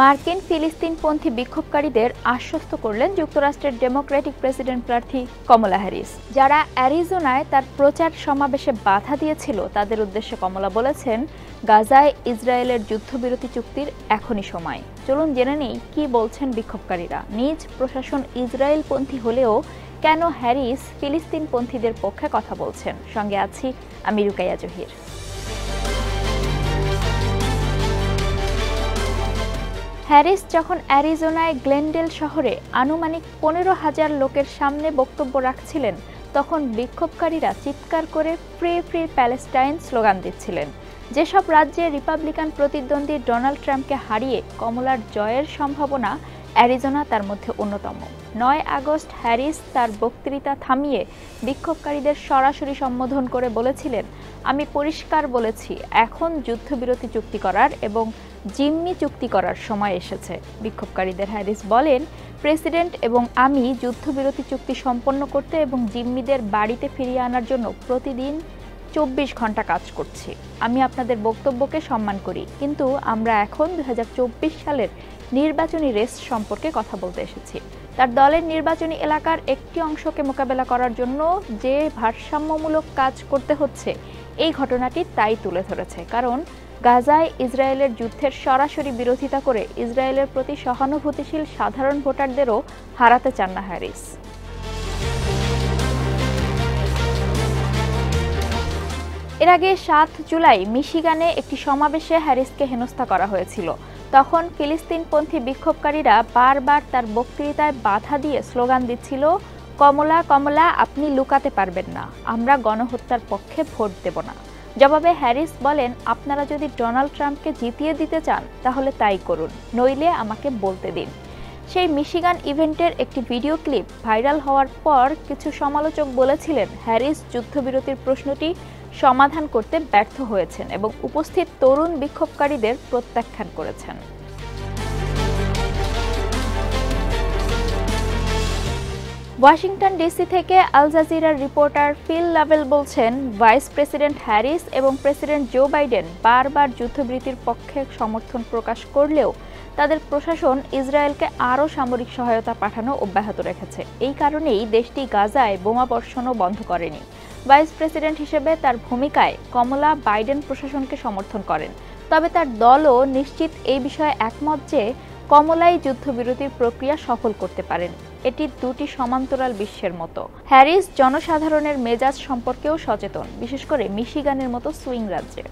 মার্কিন ফিলিস্তিনপন্থী বিক্ষোভকারীদের আশ্বস্ত করলেন যুক্তরাষ্ট্রের ডেমোক্রেটিক প্রেসিডেন্ট প্রার্থী কমলা হ্যারিস। যারা অ্যারিজোনায় তার প্রচার সমাবেশে বাধা দিয়েছিল তাদের উদ্দেশ্যে কমলা বলেছেন, গাজায় ইসরায়েলের যুদ্ধবিরতি চুক্তির এখনই সময়। চলুন জেনে নেই কি বলছেন বিক্ষোভকারীরা। নিজ প্রশাসন ইসরায়েলপন্থী হলেও কেন হ্যারিস ফিলিস্তিনপন্থীদের পক্ষে কথা বলছেন। সঙ্গে আছি আমি রুকাইয়া জহির। হ্যারিস যখন অ্যারিজোনায় গ্লেনডেল শহরে আনুমানিক 15,000 লোকের সামনে বক্তব্য রাখছিলেন, তখন বিক্ষোভকারীরা চিৎকার করে ফ্রি ফ্রি প্যালেস্টাইন স্লোগান দিচ্ছিলেন। যেসব রাজ্যে রিপাবলিকান প্রতিদ্বন্দ্বী ডোনাল্ড ট্রাম্পকে হারিয়ে কমলার জয়ের সম্ভাবনা, অ্যারিজোনা তার মধ্যে অন্যতম। 9 আগস্ট হ্যারিস তার বক্তৃতা থামিয়ে বিক্ষোভকারীদের সরাসরি সম্বোধন করে বলেছিলেন, আমি পরিষ্কার বলেছি, এখন যুদ্ধবিরতি চুক্তি করার এবং জিম্মি চুক্তি করার সময় এসেছে। বিক্ষোভকারীদের হ্যারিস বলেন, প্রেসিডেন্ট এবং আমি যুদ্ধবিরতি চুক্তি সম্পন্ন করতে এবং জিম্মিদের বাড়িতে ফিরিয়ে আনার জন্য প্রতিদিন 24 ঘন্টা কাজ করছি। আমি আপনাদের বক্তব্যকে সম্মান করি, কিন্তু আমরা এখন 2024 সালের নির্বাচনী রেস সম্পর্কে কথা বলতে এসেছি। তার দলের নির্বাচনী এলাকার একটি অংশকে মোকাবেলা করার জন্য যে ভারসাম্যমূলক কাজ করতে হচ্ছে, এই ঘটনাটি তাই তুলে ধরেছে। কারণ গাজায় ইসরায়েলের যুদ্ধের সরাসরি বিরোধিতা করে ইসরায়েলের প্রতি সহানুভূতিশীল সাধারণ ভোটারদেরও হারাতে চান না হ্যারিস। এর আগে 7 জুলাই মিশিগানে একটি সমাবেশে হ্যারিসকে হেনস্থা করা হয়েছিল। তখন ফিলিস্তিনপন্থী বিক্ষোভকারীরা বারবার তার বক্তৃতায় বাধা দিয়ে স্লোগান দিচ্ছিল, কমলা কমলা, আপনি লুকাতে পারবেন না, আমরা গণহত্যার পক্ষে ভোট দেব না। জবাবে হ্যারিস বলেন, আপনারা যদি ডোনাল্ড ট্রাম্পকে জিতিয়ে দিতে চান তাহলে তাই করুন, নইলে আমাকে বলতে দিন। সেই মিশিগান ইভেন্টের একটি ভিডিও ক্লিপ ভাইরাল হওয়ার পর কিছু সমালোচক বলেছিলেন, হ্যারিস যুদ্ধবিরতির প্রশ্নটি সমাধান করতে ব্যর্থ হয়েছেন এবং উপস্থিত তরুণ বিক্ষোভকারীদের প্রত্যাখ্যান করেছেন। ওয়াশিংটন ডিসি থেকে আল জাজিরার রিপোর্টার ফিল লাভেল বলছেন, ভাইস প্রেসিডেন্ট হ্যারিস এবং প্রেসিডেন্ট জো বাইডেন বারবার যুদ্ধবিরতির পক্ষে সমর্থন প্রকাশ করলেও তাদের প্রশাসন ইসরায়েলকে আরও সামরিক সহায়তা পাঠানো অব্যাহত রেখেছে। এই কারণেই দেশটি গাজায় বোমাবর্ষণও বন্ধ করেনি। ভাইস প্রেসিডেন্ট হিসেবে তার ভূমিকায় কমলা বাইডেন প্রশাসনকে সমর্থন করেন, তবে তার দলও নিশ্চিত এই বিষয়ে একমত যে কমলাই যুদ্ধবিরতির প্রক্রিয়া সফল করতে পারেন। এটি দুটি সমান্তরাল বিশ্বের মতো। হ্যারিস জনসাধারণের মেজাজ সম্পর্কেও সচেতন, বিশেষ করে মিশিগানের মতো সুইং রাজ্যে।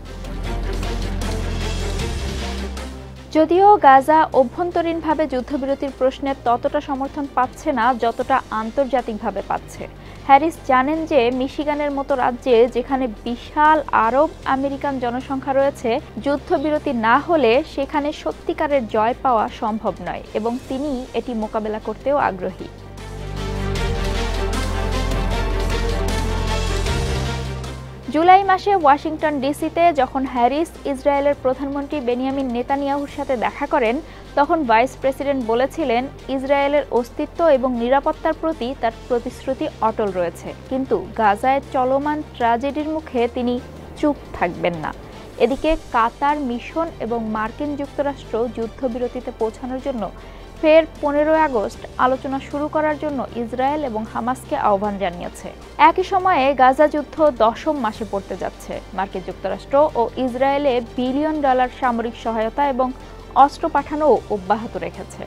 যদিও গাজা অভ্যন্তরীণভাবে যুদ্ধবিরতির প্রশ্নে ততটা সমর্থন পাচ্ছে না যতটা আন্তর্জাতিকভাবে পাচ্ছে। হ্যারিস জানেন যে মিশিগানের মতো রাজ্যে, যেখানে বিশাল আরব আমেরিকান জনসংখ্যা রয়েছে, যুদ্ধবিরতি না হলে সেখানে সত্যিকারের জয় পাওয়া সম্ভব নয় এবং তিনি এটি মোকাবেলা করতেও আগ্রহী। জুলাই মাসে ওয়াশিংটন ডিসিতে যখন হ্যারিস ইসরায়েলের প্রধানমন্ত্রী বেনিয়ামিন নেতানিয়াহুর সাথে দেখা করেন, তখন ভাইস প্রেসিডেন্ট বলেছিলেন, ইসরায়েলের অস্তিত্ব এবং নিরাপত্তার প্রতি তার প্রতিশ্রুতি অটল রয়েছে, কিন্তু গাজায় চলমান ট্র্যাজেডির মুখে তিনি চুপ থাকবেন না। এদিকে কাতার, মিশন এবং মার্কিন যুক্তরাষ্ট্র যুদ্ধবিরতিতে পৌঁছানোর জন্য ফের 15 আগস্ট আলোচনা শুরু করার জন্য ইসরায়েল এবং হামাসকে আহ্বান জানিয়েছে। একই সময়ে গাজা যুদ্ধ 10ম মাসে পড়তে যাচ্ছে। মার্কিন যুক্তরাষ্ট্র ও ইসরায়েলে $1 বিলিয়ন সামরিক সহায়তা এবং অস্ত্র পাঠানোও অব্যাহত রেখেছে।